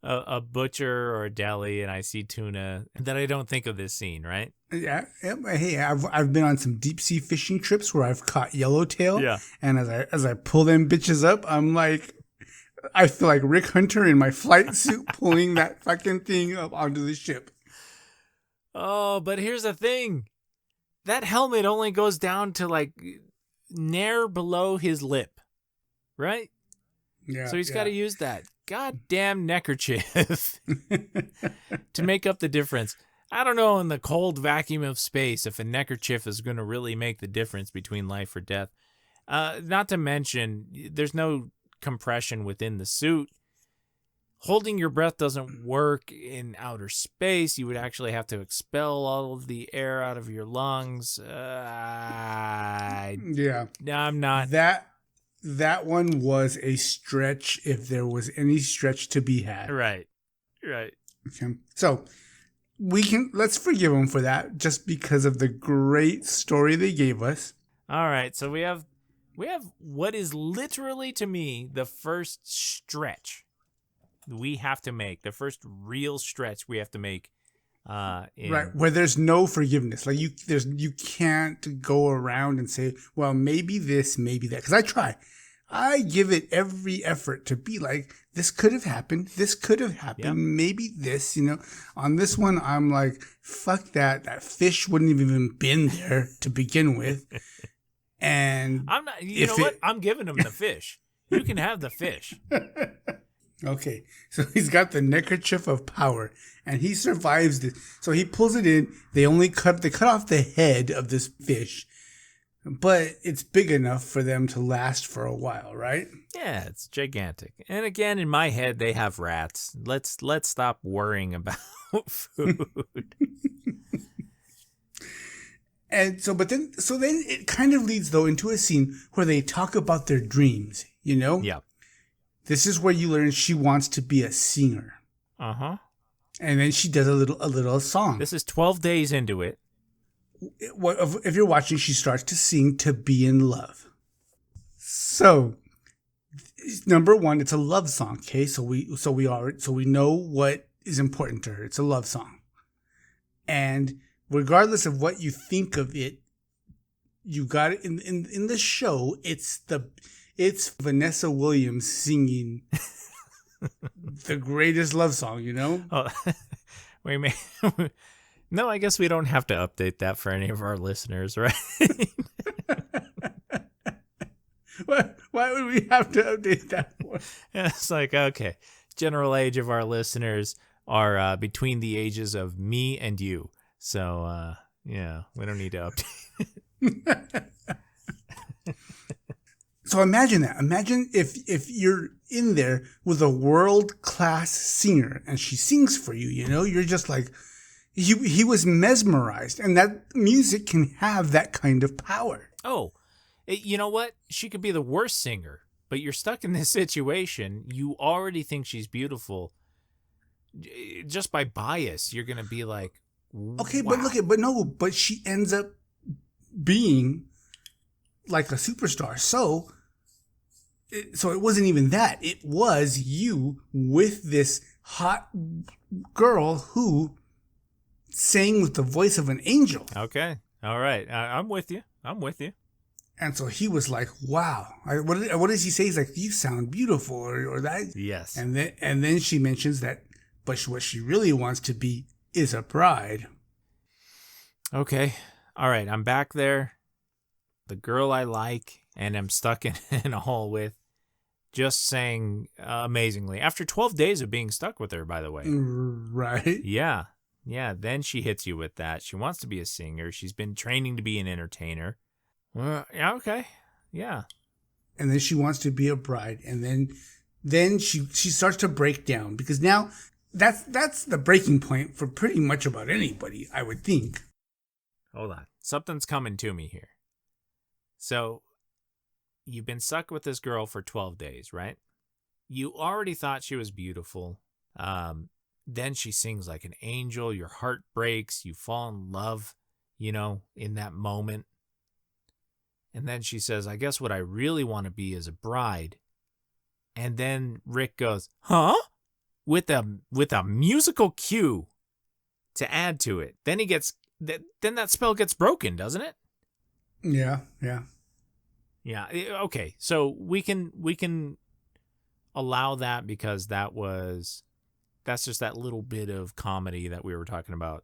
a butcher or a deli and I see tuna that I don't think of this scene, right? Yeah. Hey, I've been on some deep sea fishing trips where I've caught yellowtail. Yeah. And as I pull them bitches up, I'm like, I feel like Rick Hunter in my flight suit pulling that fucking thing up onto the ship. Oh, but here's the thing. that helmet only goes down to like near below his lip, right? Yeah. So he's got to use that goddamn neckerchief to make up the difference. I don't know in the cold vacuum of space if a neckerchief is going to really make the difference between life or death. Not to mention, there's no compression within the suit. Holding your breath doesn't work in outer space. You would actually have to expel all of the air out of your lungs. Yeah. I'm not. That one was a stretch if there was any stretch to be had. Right. Okay. So let's forgive them for that just because of the great story they gave us. All right. So we have what is literally to me the first stretch we have to make, the first real stretch we have to make. Right, where there's no forgiveness. Like you can't go around and say, well, maybe this, maybe that. Because I give it every effort to be like, this could have happened. This could have happened. Yep. Maybe this, On this one, I'm like, fuck that. That fish wouldn't have even been there to begin with. And I'm not. You know what? I'm giving him the fish. You can have the fish. Okay, so he's got the neckerchief of power, and he survives this. So he pulls it in. They cut off the head of this fish, but it's big enough for them to last for a while, right? Yeah, it's gigantic. And again, in my head, they have rats. Let's stop worrying about food. And so then it kind of leads though into a scene where they talk about their dreams. Yeah. This is where you learn she wants to be a singer. Uh-huh. And then she does a little song. This is 12 days into it. If you're watching, she starts to sing "To Be in Love." So, number one, it's a love song. Okay, so we know what is important to her. It's a love song, and regardless of what you think of it, you got it in the show. It's Vanessa Williams singing the greatest love song, Oh, wait a minute. No, I guess we don't have to update that for any of our listeners, right? Why would we have to update that one? Yeah, it's like, okay, general age of our listeners are between the ages of me and you. So, yeah, we don't need to update. So imagine that. Imagine if you're in there with a world-class singer and she sings for you, you're just like, he was mesmerized, and that music can have that kind of power. Oh, you know what? She could be the worst singer, but you're stuck in this situation. You already think she's beautiful. Just by bias, you're going to be like, wow. Okay, but she ends up being like a superstar. So it wasn't even that. It was you with this hot girl who sang with the voice of an angel. Okay. All right. I'm with you. And so he was like, wow. What does he say? He's like, you sound beautiful or that. Yes. And then she mentions that, but what she really wants to be is a bride. Okay. All right. I'm back there. The girl I like and am stuck in a hole with just sang amazingly. After 12 days of being stuck with her, by the way. Right. Yeah. Yeah. Then she hits you with that. She wants to be a singer. She's been training to be an entertainer. Well, yeah. Okay. Yeah. And then she wants to be a bride. And then she starts to break down because now that's the breaking point for pretty much about anybody, I would think. Hold on. Something's coming to me here. So, you've been stuck with this girl for 12 days, right? You already thought she was beautiful. Then she sings like an angel. Your heart breaks. You fall in love, in that moment. And then she says, I guess what I really want to be is a bride. And then Rick goes, huh? With a musical cue to add to it. Then then that spell gets broken, doesn't it? Yeah. Yeah. Okay. So we can allow that because that's just that little bit of comedy that we were talking about.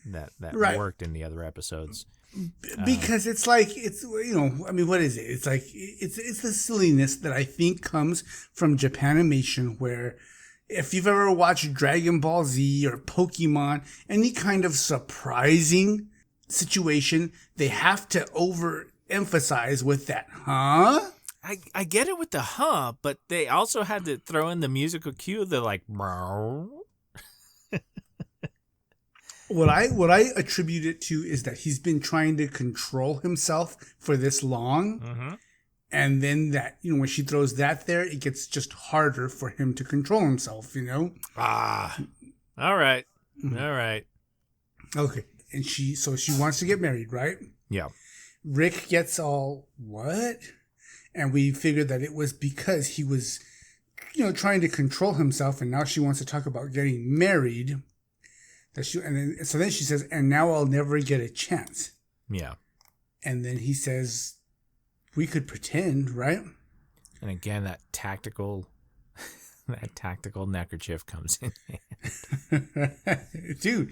that Right. worked in the other episodes. Because it's like, I mean, what is it? It's like, it's the silliness that I think comes from Japanimation, where if you've ever watched Dragon Ball Z or Pokemon, any kind of surprising situation, they have to overemphasize with that, huh? I get it with the but they also had to throw in the musical cue. They're like, "Meow." What I attribute it to is that he's been trying to control himself for this long. Mm-hmm. And then that, when she throws that there, it gets just harder for him to control himself, All right. Mm-hmm. All right. Okay. And she wants to get married, right? Yeah. Rick gets all, what? And we figured that it was because he was, trying to control himself. And now she wants to talk about getting married. So then she says, and now I'll never get a chance. Yeah. And then he says, we could pretend, right? And again, that tactical neckerchief comes in. Dude,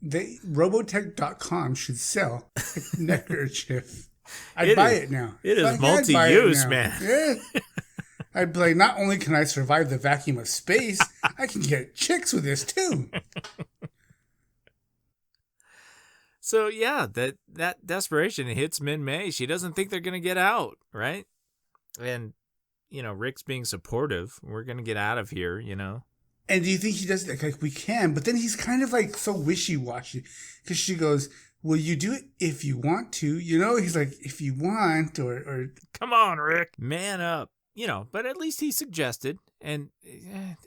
Robotech.com should sell a neckerchief. I'd buy it now. It is multi-use, man. Yeah. I'd be like, not only can I survive the vacuum of space, I can get chicks with this too. So yeah, that desperation hits Minmay. She doesn't think they're gonna get out, right? And Rick's being supportive. We're gonna get out of here, And do you think he does like we can? But then he's kind of like so wishy-washy because she goes, "Will you do it if you want to?" He's like, "If you want," or come on, Rick, man up. But at least he suggested, and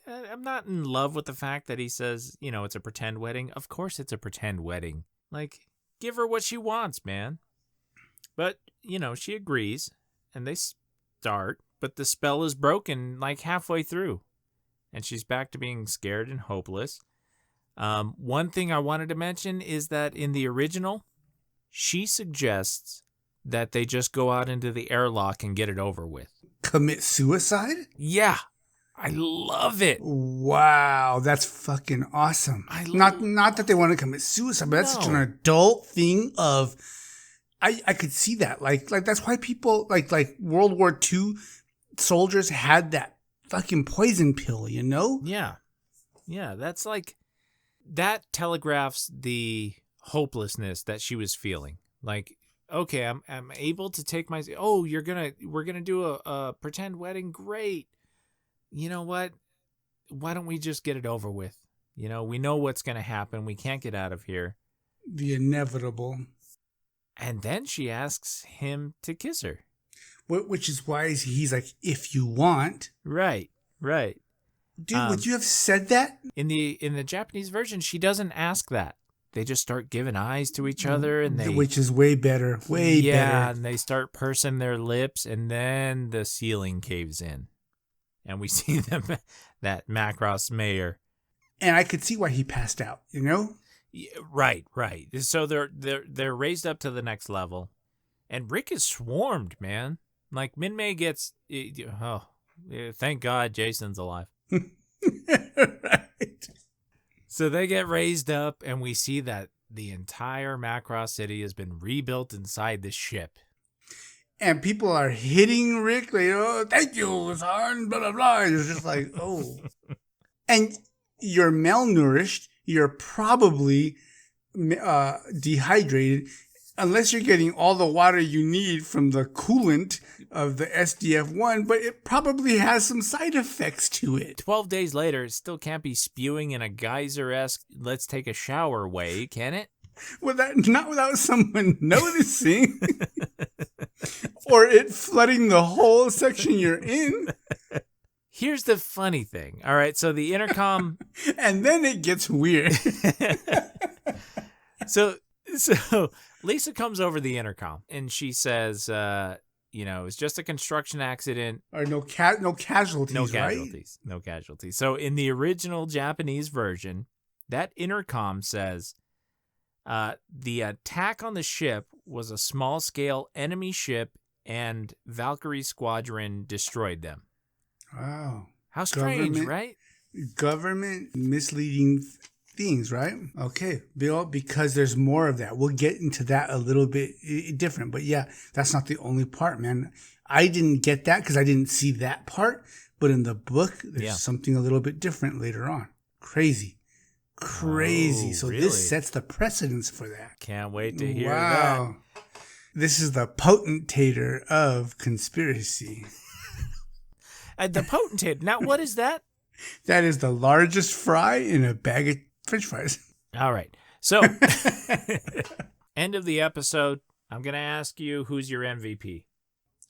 I'm not in love with the fact that he says, it's a pretend wedding. Of course it's a pretend wedding. Like, give her what she wants, man. But, she agrees, and they start, but the spell is broken like halfway through, and she's back to being scared and hopeless. One thing I wanted to mention is that in the original, she suggests that they just go out into the airlock and get it over with. Commit suicide? Yeah. I love it. Wow, that's fucking awesome. Not that they want to commit suicide, but that's such an adult thing of I could see that. Like that's why people like World War II soldiers had that fucking poison pill, Yeah. Yeah, that's like that telegraphs the hopelessness that she was feeling. Like, okay, I'm able to take we're gonna do a pretend wedding. Great. You know what? Why don't we just get it over with? We know what's gonna happen. We can't get out of here. The inevitable. And then she asks him to kiss her. Which is why he's like, if you want. Right. Dude, would you have said that? In the Japanese version, she doesn't ask that. They just start giving eyes to each other, and which is way better. Way better. Yeah, and they start pursing their lips, and then the ceiling caves in, and we see them that Macross mayor. And I could see why he passed out. Yeah, right. So they're raised up to the next level, and Rick is swarmed, man. Like Minmay gets. Thank God Jason's alive. Right. So they get raised up, and we see that the entire Macross City has been rebuilt inside the ship. And people are hitting Rick, like, thank you, son, blah, blah, blah. You're just like, oh. And you're malnourished. You're probably dehydrated, unless you're getting all the water you need from the coolant of the SDF-1, but it probably has some side effects to it. 12 days later, it still can't be spewing in a geyser-esque let's take a shower way, can it? Not without someone noticing. Or it flooding the whole section you're in. Here's the funny thing. All right, so the intercom... and then it gets weird. So Lisa comes over the intercom, and she says... it's just a construction accident. Or no casualties, right? No casualties. So in the original Japanese version, that intercom says, the attack on the ship was a small-scale enemy ship, and Valkyrie Squadron destroyed them. Wow. How strange, right? Government misleading things, right? Okay, Bill, because there's more of that. We'll get into that a little bit different. But yeah, that's not the only part, man. I didn't get that because I didn't see that part. But in the book, there's something a little bit different later on. Crazy. So really? This sets the precedence for that. Can't wait to hear that. This is the potentator of conspiracy. The potentator. Now, what is that? That is the largest fry in a bag of French fries. All right. So, end of the episode. I'm going to ask you, who's your MVP?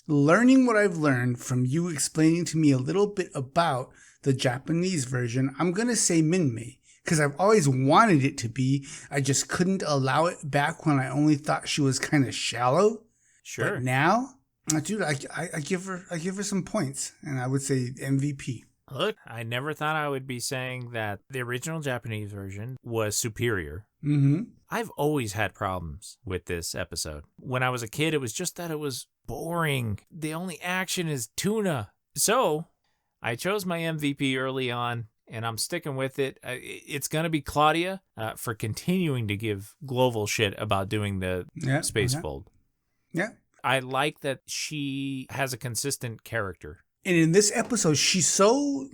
Learning what I've learned from you explaining to me a little bit about the Japanese version, I'm going to say Minmay. Because I've always wanted it to be. I just couldn't allow it back when I only thought she was kind of shallow. Sure. But now, dude, I give her some points, and I would say MVP. Look, I never thought I would be saying that the original Japanese version was superior. Mm-hmm. I've always had problems with this episode. When I was a kid, it was just that it was boring. The only action is tuna. So, I chose my MVP early on. And I'm sticking with it. It's going to be Claudia for continuing to give Global shit about doing the space fold. Yeah. I like that she has a consistent character. And in this episode, she's so,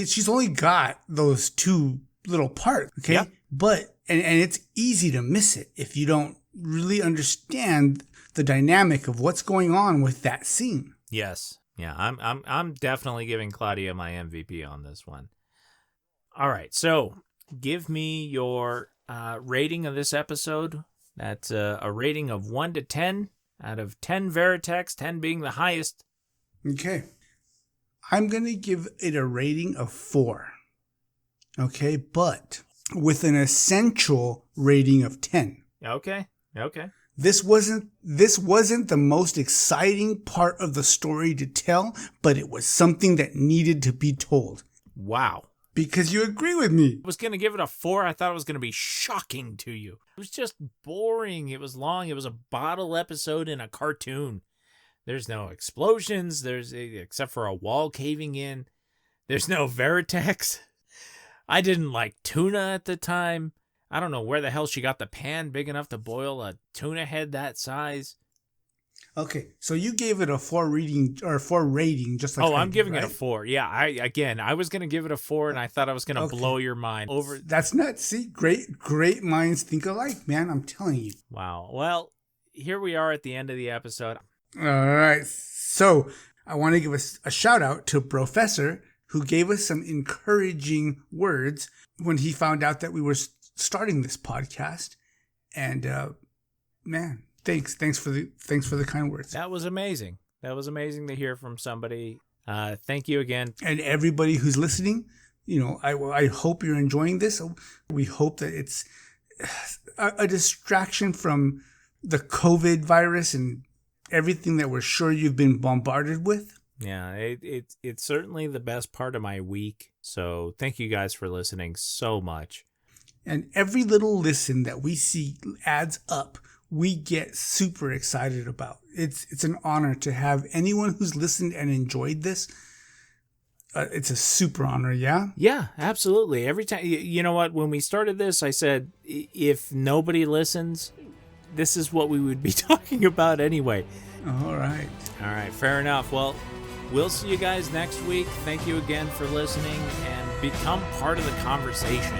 she's only got those two little parts, okay? Yeah. But, and it's easy to miss it if you don't really understand the dynamic of what's going on with that scene. Yes. Yeah, I'm definitely giving Claudia my MVP on this one. All right, so give me your rating of this episode. That's a rating of 1 to 10 out of 10 Veritex, 10 being the highest. Okay. I'm going to give it a rating of 4. Okay, but with an essential rating of 10. Okay. This wasn't the most exciting part of the story to tell, but it was something that needed to be told. Wow. Because you agree with me. I was going to give it a 4. I thought it was going to be shocking to you. It was just boring. It was long. It was a bottle episode in a cartoon. There's no explosions. Except for a wall caving in. There's no Veritex. I didn't like tuna at the time. I don't know where the hell she got the pan big enough to boil a tuna head that size. Okay, so you gave it a 4 rating, just like I'm giving it a 4. Yeah, I was going to give it a 4, and I thought I was going to blow your mind. That's nuts. See, great minds think alike, man. I'm telling you. Wow. Well, here we are at the end of the episode. All right, so I want to give a shout out to Professor, who gave us some encouraging words when he found out that we were starting this podcast, and man. Thanks for the kind words. That was amazing. That was amazing to hear from somebody. Thank you again. And everybody who's listening, I hope you're enjoying this. We hope that it's a distraction from the COVID virus and everything that we're sure you've been bombarded with. Yeah, it's certainly the best part of my week. So thank you guys for listening so much. And every little listen that we see adds up. We get super excited about. It's an honor to have anyone who's listened and enjoyed this. It's a super honor, yeah? Yeah, absolutely. Every time, you know what? When we started this, I said, if nobody listens, this is what we would be talking about anyway. All right, fair enough. Well, we'll see you guys next week. Thank you again for listening and become part of the conversation.